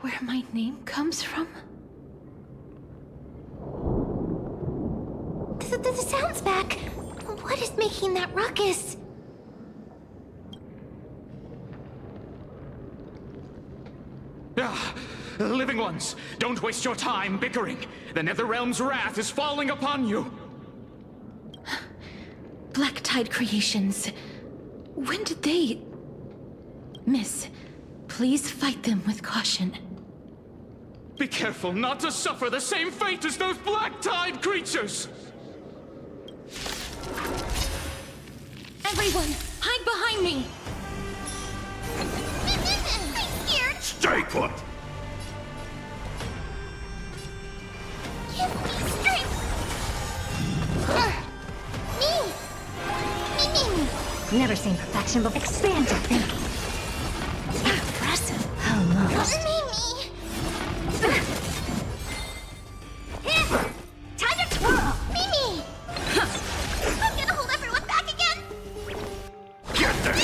where my name comes from? The sound's back. What is making that ruckus? Ah, living ones, don't waste your time bickering. The Netherrealm's wrath is falling upon you. Black Tide creations. When did they... Miss, please fight them with caution. Be careful not to suffer the same fate as those Black Tide creatures! Everyone, hide behind me! I'm scared. Stay put! Give me strength. Me. Never seen perfection before. Expand your thinking. Impressive. Almost. Me. Time to twirl! Me. I'm gonna hold everyone back again. Get there!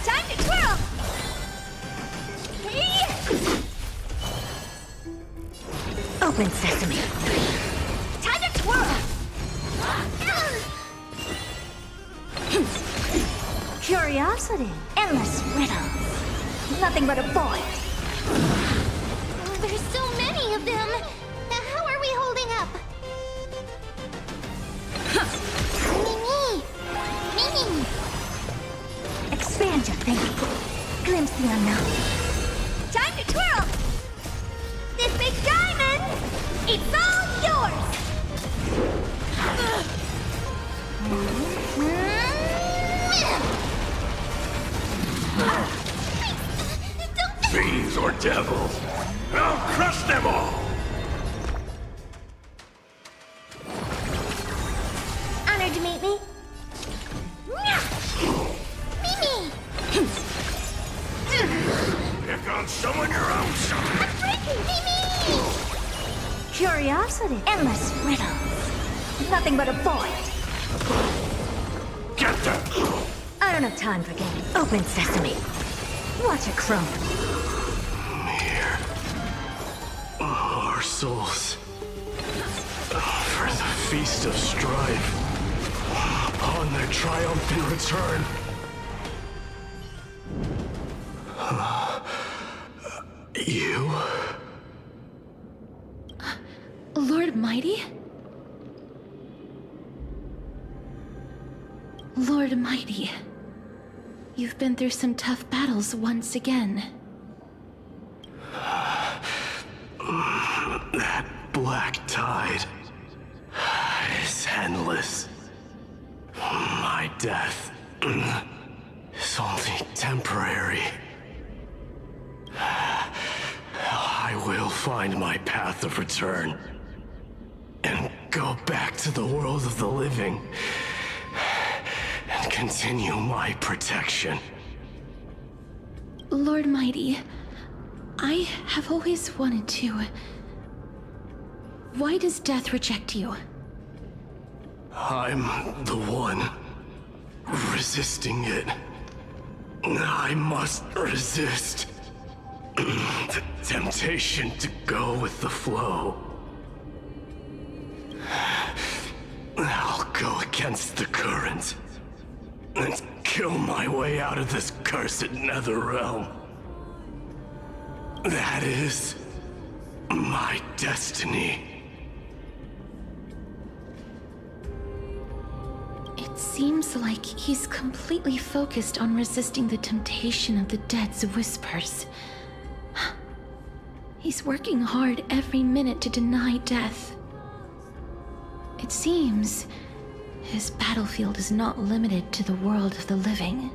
Time to twirl! Open sesame. Time to twirl! Curiosity. Endless riddles. Nothing but a void. There's so many of them. How are we holding up? Me. Expand your thinking. Glimpse the unknown. Time to twirl! This big diamond! It's all yours! Fiends or devils, I'll crush them all! Honored to meet me. Mimi! Pick on someone your own side! Mimi! Curiosity. Endless riddles. Nothing but a void. Get them! I don't have time for games. Open sesame. Watch it crumble. Here. Our souls. For the feast of strife. Upon their triumphant return. You? Lord Mighty? Lord Mighty, you've been through some tough battles once again. That black tide is endless. My death is only temporary. I will find my path of return and go back to the world of the living and continue my protection. Lord Mighty, I have always wanted to... Why does death reject you? I'm the one resisting it. I must resist the temptation to go with the flow. I'll go against the current and kill my way out of this cursed nether realm. That is my destiny. It seems like he's completely focused on resisting the temptation of the dead's whispers. He's working hard every minute to deny death. It seems his battlefield is not limited to the world of the living.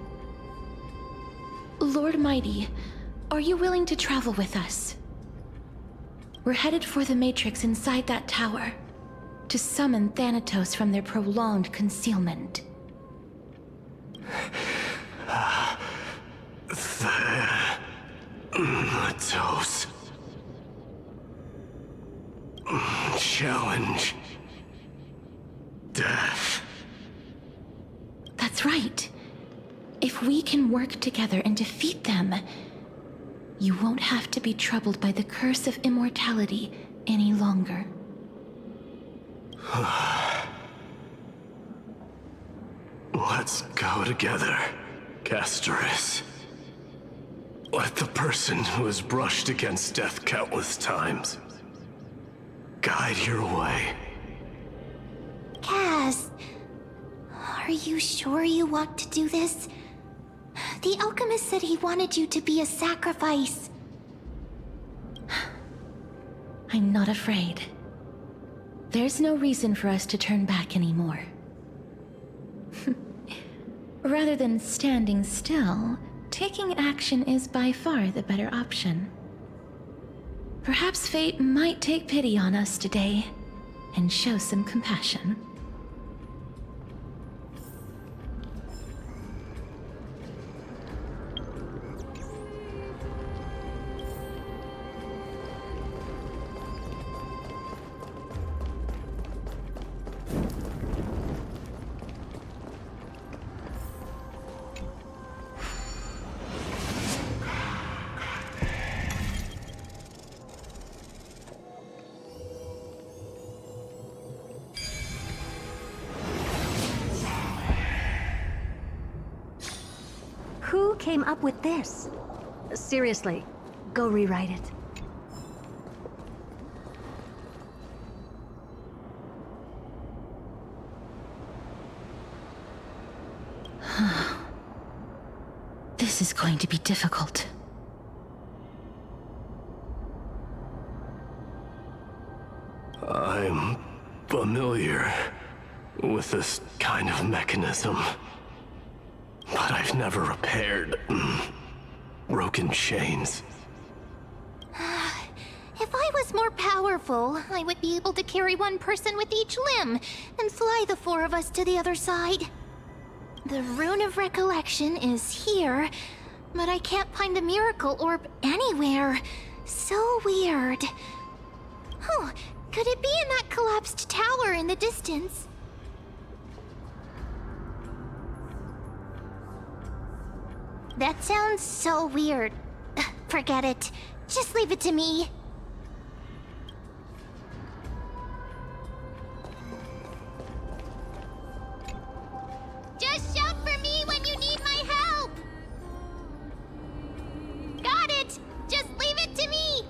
Lord Mighty, are you willing to travel with us? We're headed for the Matrix inside that tower, to summon Thanatos from their prolonged concealment. Thanatos. challenge death. That's right. If we can work together and defeat them, you won't have to be troubled by the curse of immortality any longer. Let's go together, Castoris. Let the person who has brushed against death countless times guide your way. Kaz, are you sure you want to do this? The alchemist said he wanted you to be a sacrifice. I'm not afraid. There's no reason for us to turn back anymore. Rather than standing still, taking action is by far the better option. Perhaps fate might take pity on us today and show some compassion. Who came up with this? Seriously, go rewrite it. This is going to be difficult. I'm familiar with this kind of mechanism, but I've never repaired broken chains. If I was more powerful, I would be able to carry one person with each limb and fly the four of us to the other side. The Rune of Recollection is here, but I can't find the miracle orb anywhere. So weird. Oh, could it be in that collapsed tower in the distance? That sounds so weird. Forget it. Just leave it to me. Just shout for me when you need my help! Got it! Just leave it to me!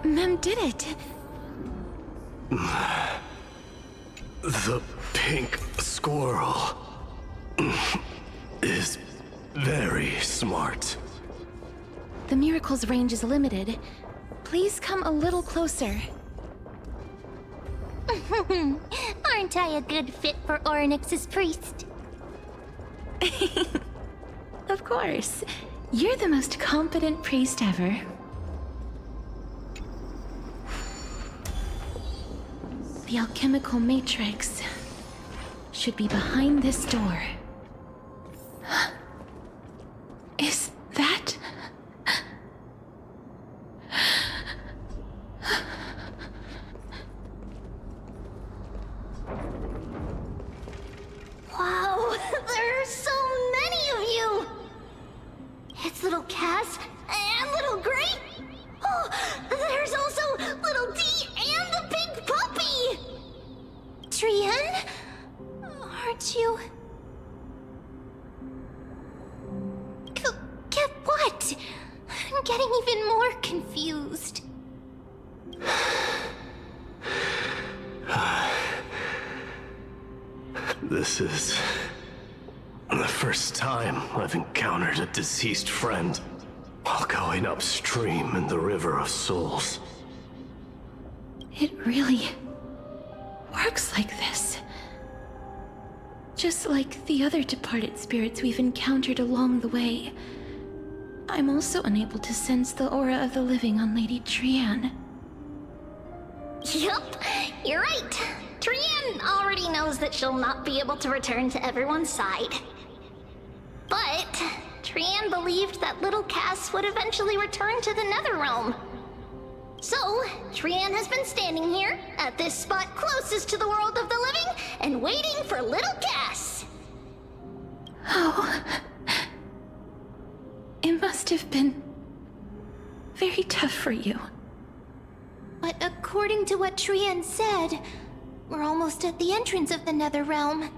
Mem did it! The pink squirrel is very smart. The miracle's range is limited. Please come a little closer. Aren't I a good fit for Ornyx's priest? Of course. You're the most competent priest ever. The alchemical matrix should be behind this door. Is that... Wow, there are so many of you! It's little Cass and little Grape. Oh, there's also little D and the big puppy! Trian? Aren't you... Get what? I'm getting even more confused. This is the first time I've encountered a deceased friend while going upstream in the River of Souls. It really works like this. Just like the other departed spirits we've encountered along the way. I'm also unable to sense the aura of the living on Lady Trian. Yup, you're right. Trian already knows that she'll not be able to return to everyone's side. But Trian believed that little Cass would eventually return to the Netherrealm. So, Trian has been standing here, at this spot closest to the world of the living, and waiting for little Cass. Oh. It must have been very tough for you. But according to what Trian said, we're almost at the entrance of the Netherrealm.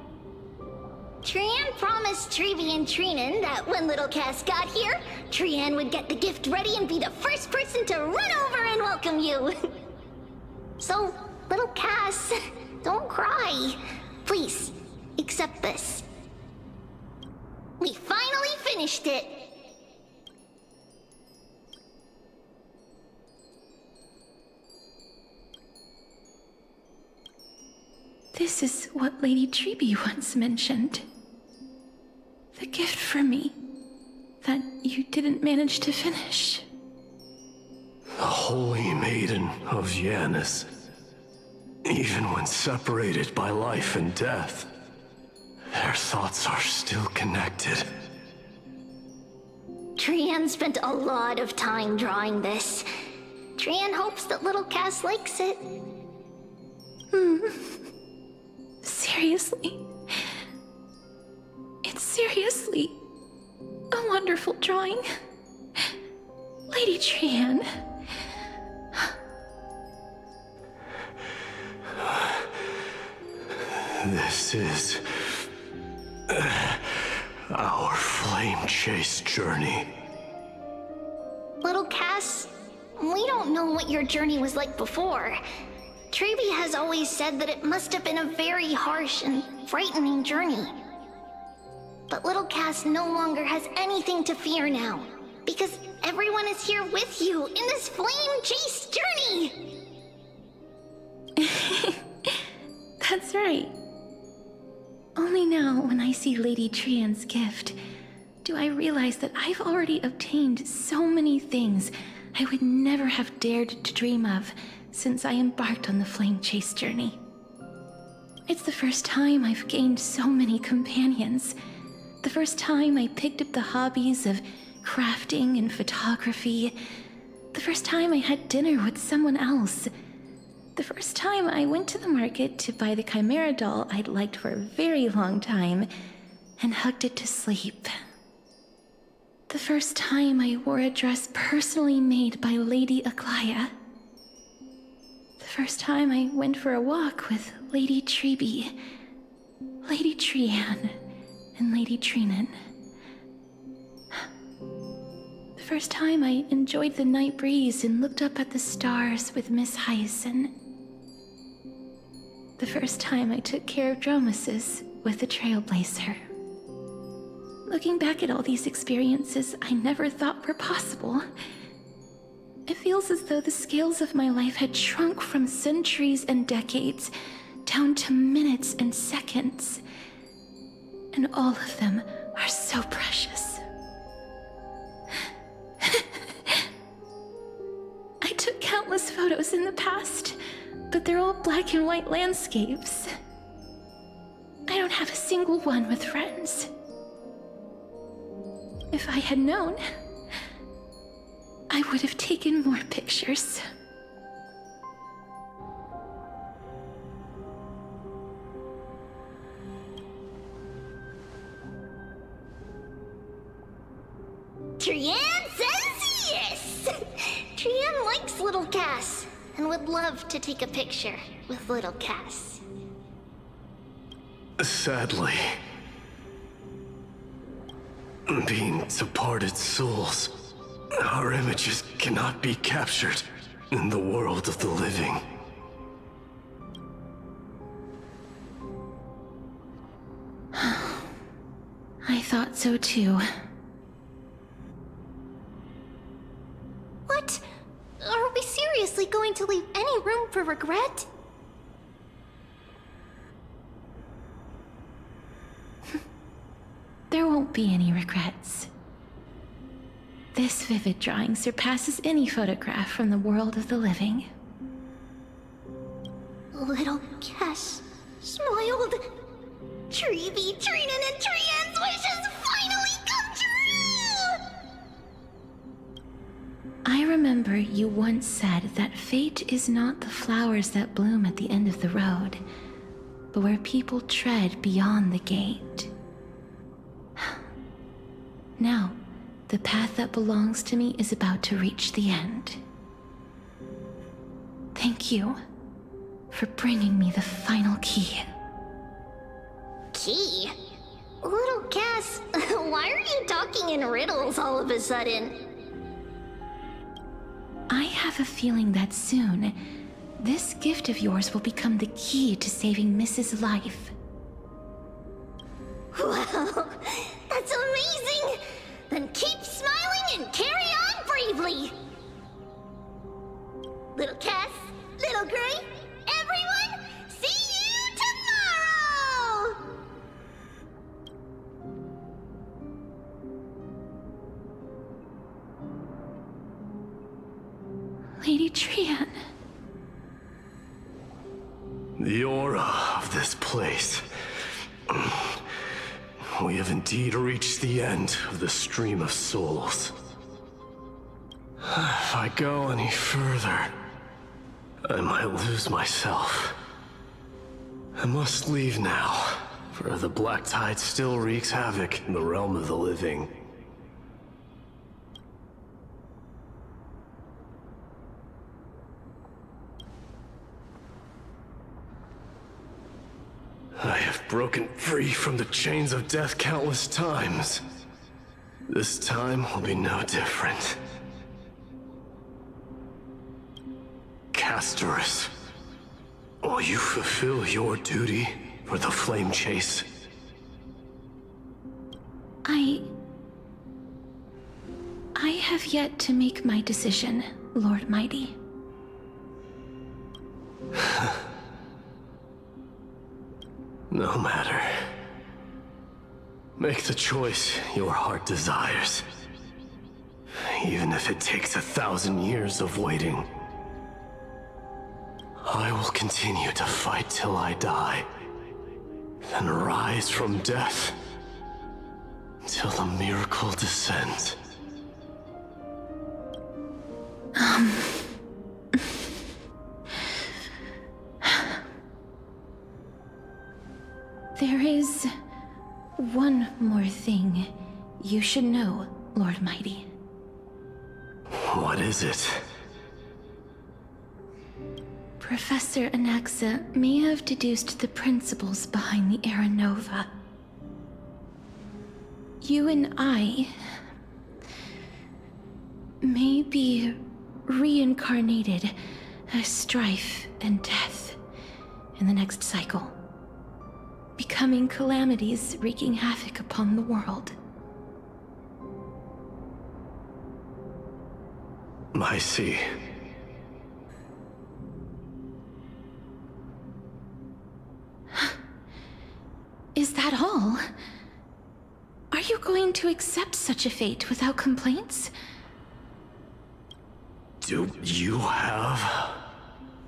Trian promised Trevi and Trinan that when little Cass got here, Trian would get the gift ready and be the first person to run over and welcome you. So, little Cass, don't cry. Please, accept this. We finally finished it. This is what Lady Trebi once mentioned. The gift for me that you didn't manage to finish. The Holy Maiden of Yanis. Even when separated by life and death, their thoughts are still connected. Trian spent a lot of time drawing this. Trian hopes that little Cass likes it. Seriously? It's seriously a wonderful drawing. Lady Trian. This is our flame chase journey. Little Cass, we don't know what your journey was like before. Trevi has always said that it must have been a very harsh and frightening journey. But little Cass no longer has anything to fear now, because everyone is here with you in this flame chase journey! That's right. Only now, when I see Lady Trian's gift, do I realize that I've already obtained so many things I would never have dared to dream of since I embarked on the flame chase journey. It's the first time I've gained so many companions. The first time I picked up the hobbies of crafting and photography. The first time I had dinner with someone else. The first time I went to the market to buy the Chimera doll I'd liked for a very long time and hugged it to sleep. The first time I wore a dress personally made by Lady Aglaya. The first time I went for a walk with Lady Trebi, Lady Trian, and Lady Trinan. The first time I enjoyed the night breeze and looked up at the stars with Miss Hyacin. The first time I took care of Dromesis with the Trailblazer. Looking back at all these experiences I never thought were possible, it feels as though the scales of my life had shrunk from centuries and decades down to minutes and seconds. And all of them are so precious. I took countless photos in the past, but they're all black and white landscapes. I don't have a single one with friends. If I had known, I would have taken more pictures. Trian says yes! Trian likes little Cass and would love to take a picture with little Cass. Sadly, being departed souls, our images cannot be captured in the world of the living. I thought so too. What? Are we seriously going to leave any room for regret? There won't be any regrets. This vivid drawing surpasses any photograph from the world of the living. Little Cass smiled. Trevi, Trinan, and Trian's wishes finally come true! remember you once said that fate is not the flowers that bloom at the end of the road, but where people tread beyond the gate. Now, the path that belongs to me is about to reach the end. Thank you for bringing me the final key. Key? Little Cass, why are you talking in riddles all of a sudden? I have a feeling that soon, this gift of yours will become the key to saving Mrs. Life. Wow, that's amazing! Then keep smiling and carry on bravely! Little Cass, Little Gray, everyone, see you tomorrow! Lady Trian. The aura of this place. We have indeed reached the end of the stream of souls. If I go any further, I might lose myself. I must leave now, for the black tide still wreaks havoc in the realm of the living. I have broken free from the chains of death countless times. This time will be no different. Castorus, will you fulfill your duty for the flame chase? I have yet to make my decision, Lord Mighty. No matter. Make the choice your heart desires. Even if it takes 1,000 years of waiting. I will continue to fight till I die. Then rise from death. Till the miracle descends. There is one more thing you should know, Lord Mighty. What is it? Professor Anaxa may have deduced the principles behind the Era Nova. You and I may be reincarnated as strife and death in the next cycle, becoming calamities wreaking havoc upon the world. I see. Is that all? Are you going to accept such a fate without complaints? Do you have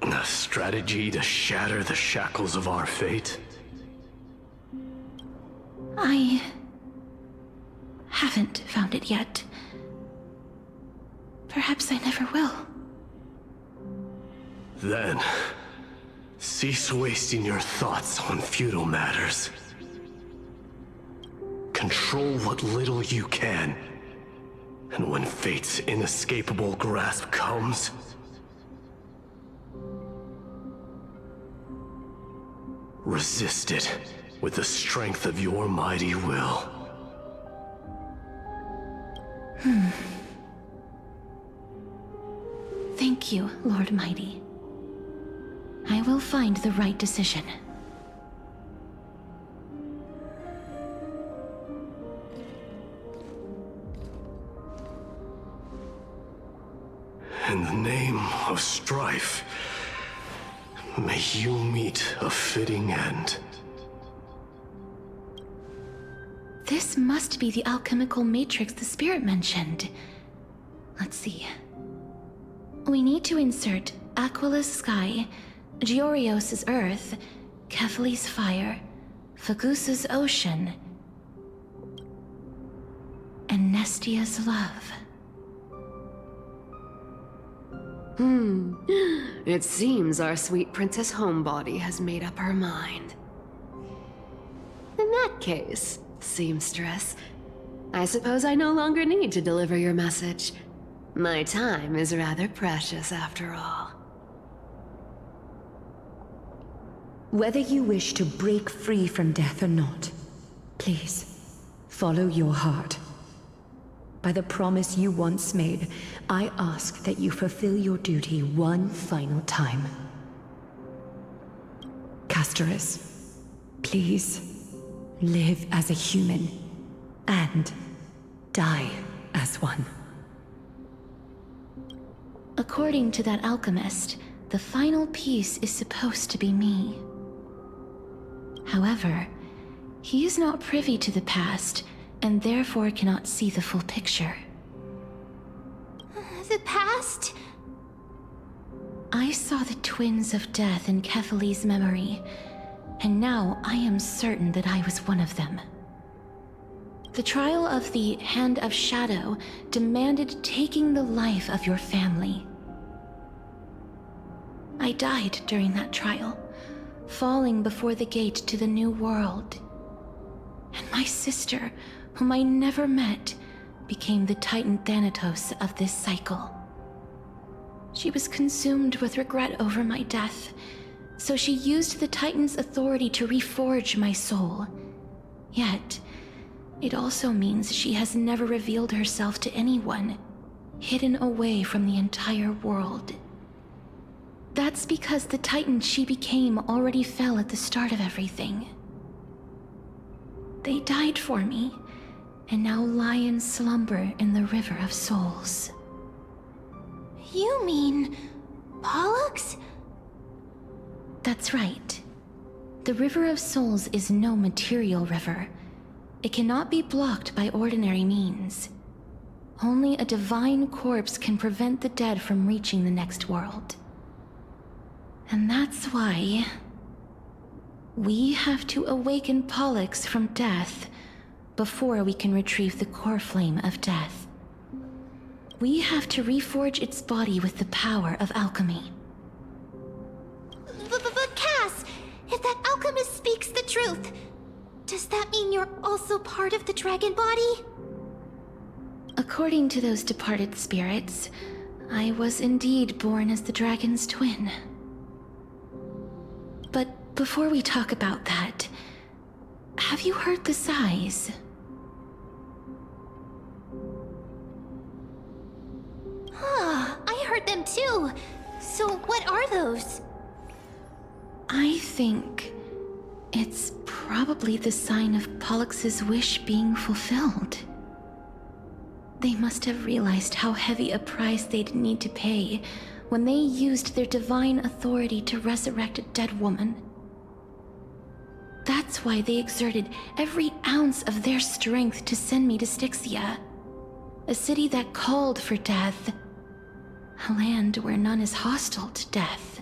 a strategy to shatter the shackles of our fate? I haven't found it yet. Perhaps I never will. Then, cease wasting your thoughts on futile matters. Control what little you can. And when fate's inescapable grasp comes, resist it with the strength of your mighty will. Thank you, Lord Mighty. I will find the right decision. In the name of strife, may you meet a fitting end. This must be the alchemical matrix the spirit mentioned. Let's see. We need to insert Aquila's sky, Georios' earth, Kefali's fire, Fagusa's ocean, and Nestia's love. It seems our sweet Princess Homebody has made up her mind. In that case, seamstress, I suppose I no longer need to deliver your message. My time is rather precious after all. Whether you wish to break free from death or not, please, follow your heart. By the promise you once made, I ask that you fulfill your duty one final time. Castorus, please, live as a human, and die as one. According to that alchemist, the final piece is supposed to be me. However, he is not privy to the past, and therefore cannot see the full picture. The past? I saw the twins of death in Kethely's memory, and now I am certain that I was one of them. The trial of the Hand of Shadow demanded taking the life of your family. I died during that trial, falling before the gate to the new world. And my sister, whom I never met, became the Titan Thanatos of this cycle. She was consumed with regret over my death, so she used the Titan's authority to reforge my soul. Yet, it also means she has never revealed herself to anyone, hidden away from the entire world. That's because the Titan she became already fell at the start of everything. They died for me, and now lie in slumber in the River of Souls. You mean... Pollux? That's right. The River of Souls is no material river. It cannot be blocked by ordinary means. Only a divine corpse can prevent the dead from reaching the next world. And that's why... we have to awaken Pollux from death before we can retrieve the core flame of death. We have to reforge its body with the power of alchemy. But Cass, if that alchemist speaks the truth, does that mean you're also part of the dragon body? According to those departed spirits, I was indeed born as the dragon's twin. But before we talk about that, have you heard the sighs? I heard them too. So what are those? I think it's probably the sign of Pollux's wish being fulfilled. They must have realized how heavy a price they'd need to pay when they used their divine authority to resurrect a dead woman. That's why they exerted every ounce of their strength to send me to Styxia, a city that called for death, a land where none is hostile to death.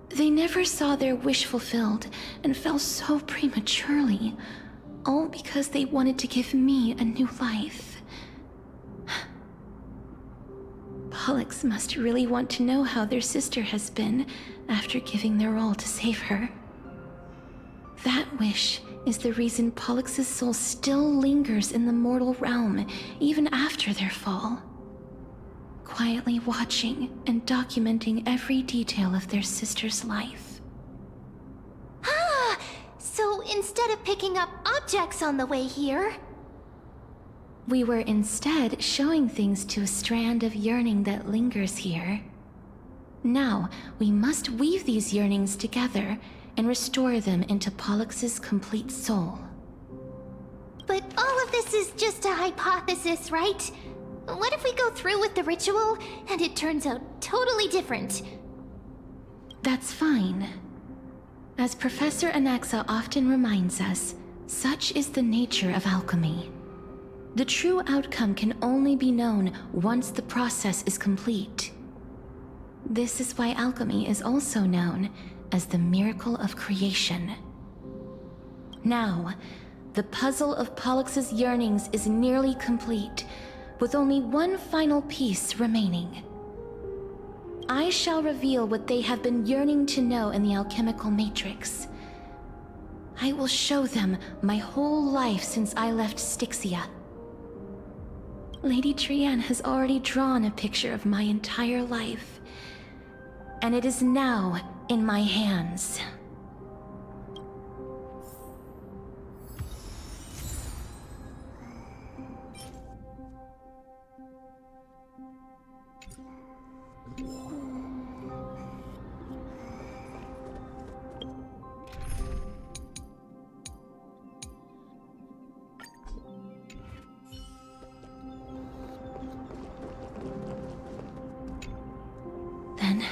They never saw their wish fulfilled and fell so prematurely, all because they wanted to give me a new life. Pollux must really want to know how their sister has been after giving their all to save her. That wish is the reason Pollux's soul still lingers in the mortal realm even after their fall, quietly watching and documenting every detail of their sister's life. So instead of picking up objects on the way here... We were instead showing things to a strand of yearning that lingers here. Now, we must weave these yearnings together and restore them into Pollux's complete soul. But all of this is just a hypothesis, right? What if we go through with the ritual and it turns out totally different? That's fine. As Professor Anaxa often reminds us, such is the nature of alchemy. The true outcome can only be known once the process is complete. This is why alchemy is also known as the miracle of creation. Now, the puzzle of Pollux's yearnings is nearly complete, with only one final piece remaining. I shall reveal what they have been yearning to know in the alchemical matrix. I will show them my whole life since I left Styxia. Lady Trienne has already drawn a picture of my entire life, and it is now in my hands. Then,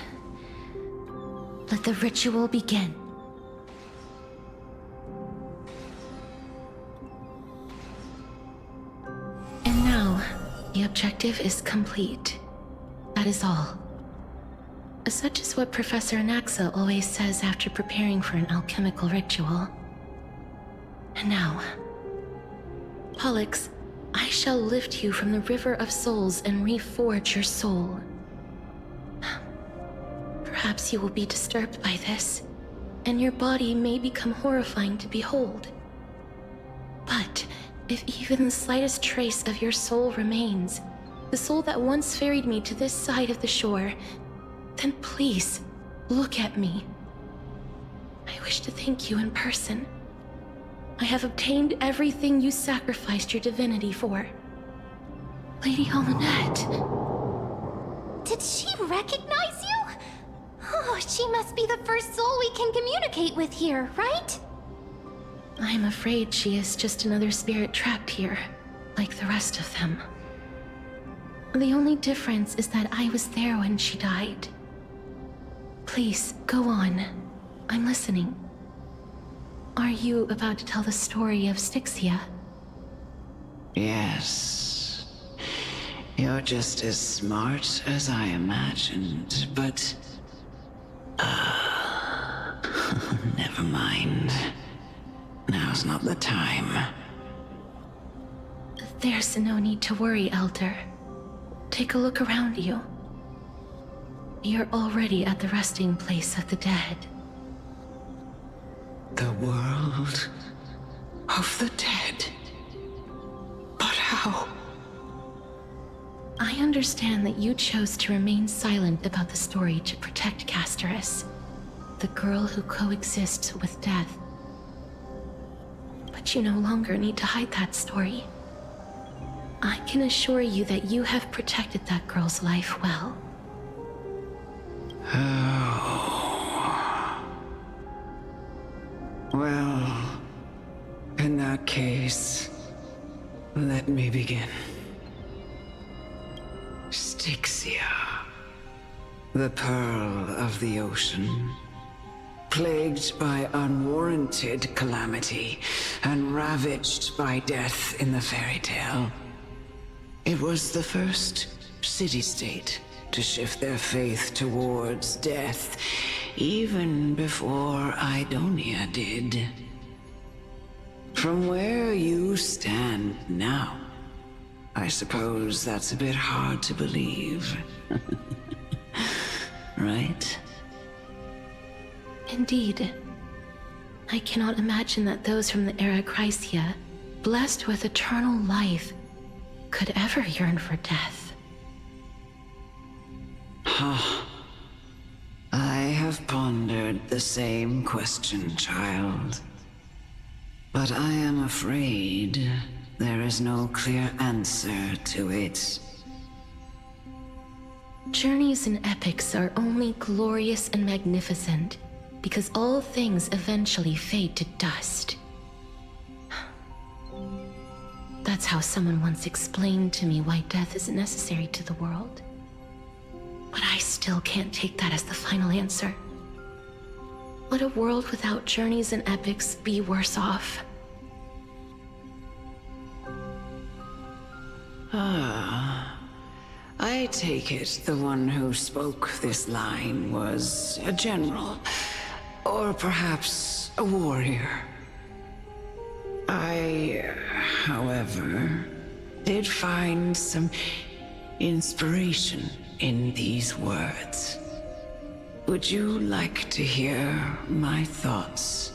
let the ritual begin. And now, the objective is complete. That is all. Such is what Professor Anaxa always says after preparing for an alchemical ritual. And now, Pollux, I shall lift you from the river of souls and reforge your soul. Perhaps you will be disturbed by this, and your body may become horrifying to behold. But if even the slightest trace of your soul remains, the soul that once ferried me to this side of the shore, then please, look at me. I wish to thank you in person. I have obtained everything you sacrificed your divinity for. Lady Almanette. Did she recognize you? Oh, she must be the first soul we can communicate with here, right? I'm afraid she is just another spirit trapped here, like the rest of them. The only difference is that I was there when she died. Please, go on. I'm listening. Are you about to tell the story of Styxia? Yes. You're just as smart as I imagined, but... never mind. Now's not the time. There's no need to worry, Elder. Take a look around you. You're already at the resting place of the dead. The world of the dead? But how? I understand that you chose to remain silent about the story to protect Casterus, the girl who coexists with death. But you no longer need to hide that story. I can assure you that you have protected that girl's life well. Oh. Well, in that case, let me begin. Styxia, the pearl of the ocean, plagued by unwarranted calamity and ravaged by death in the fairy tale. It was the first city-state to shift their faith towards death, even before Idonia did. From where you stand now, I suppose that's a bit hard to believe. Right? Indeed. I cannot imagine that those from the Era Chrysia, blessed with eternal life, could ever yearn for death. I have pondered the same question, child. But I am afraid there is no clear answer to it. Journeys and epics are only glorious and magnificent because all things eventually fade to dust. That's how someone once explained to me why death is necessary to the world. But I still can't take that as the final answer. Would a world without journeys and epics be worse off? I take it the one who spoke this line was a general, or perhaps a warrior. I, however, did find some inspiration in these words. Would you like to hear my thoughts,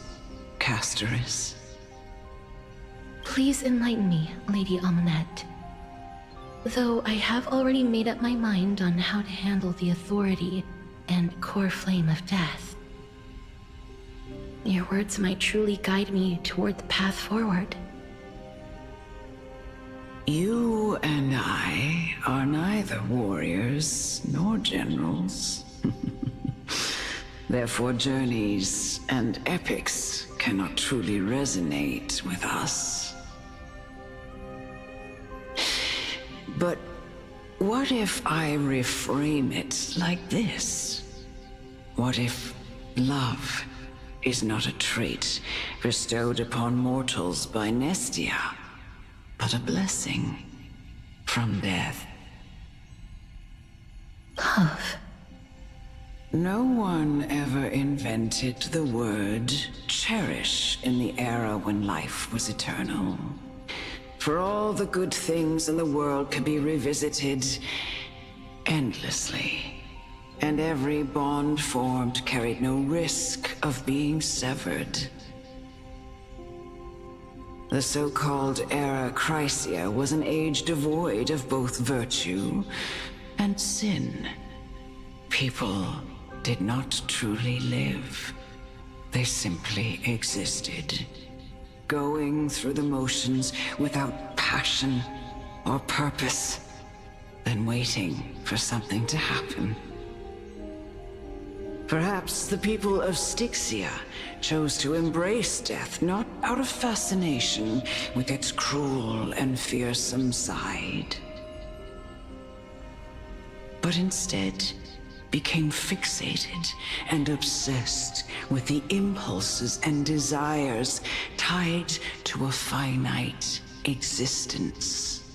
Casteress? Please enlighten me, Lady Amunet. Though I have already made up my mind on how to handle the authority and core flame of death. Your words might truly guide me toward the path forward. You and I are neither warriors nor generals. Therefore, journeys and epics cannot truly resonate with us. But what if I reframe it like this? What if love is not a trait bestowed upon mortals by Nestia, but a blessing from death? Love. No one ever invented the word cherish in the era when life was eternal. For all the good things in the world could be revisited endlessly, and every bond formed carried no risk of being severed. The so-called Era Chrysia was an age devoid of both virtue and sin. People did not truly live. They simply existed, going through the motions without passion or purpose, then waiting for something to happen. Perhaps the people of Styxia chose to embrace death not out of fascination with its cruel and fearsome side, but instead became fixated and obsessed with the impulses and desires tied to a finite existence.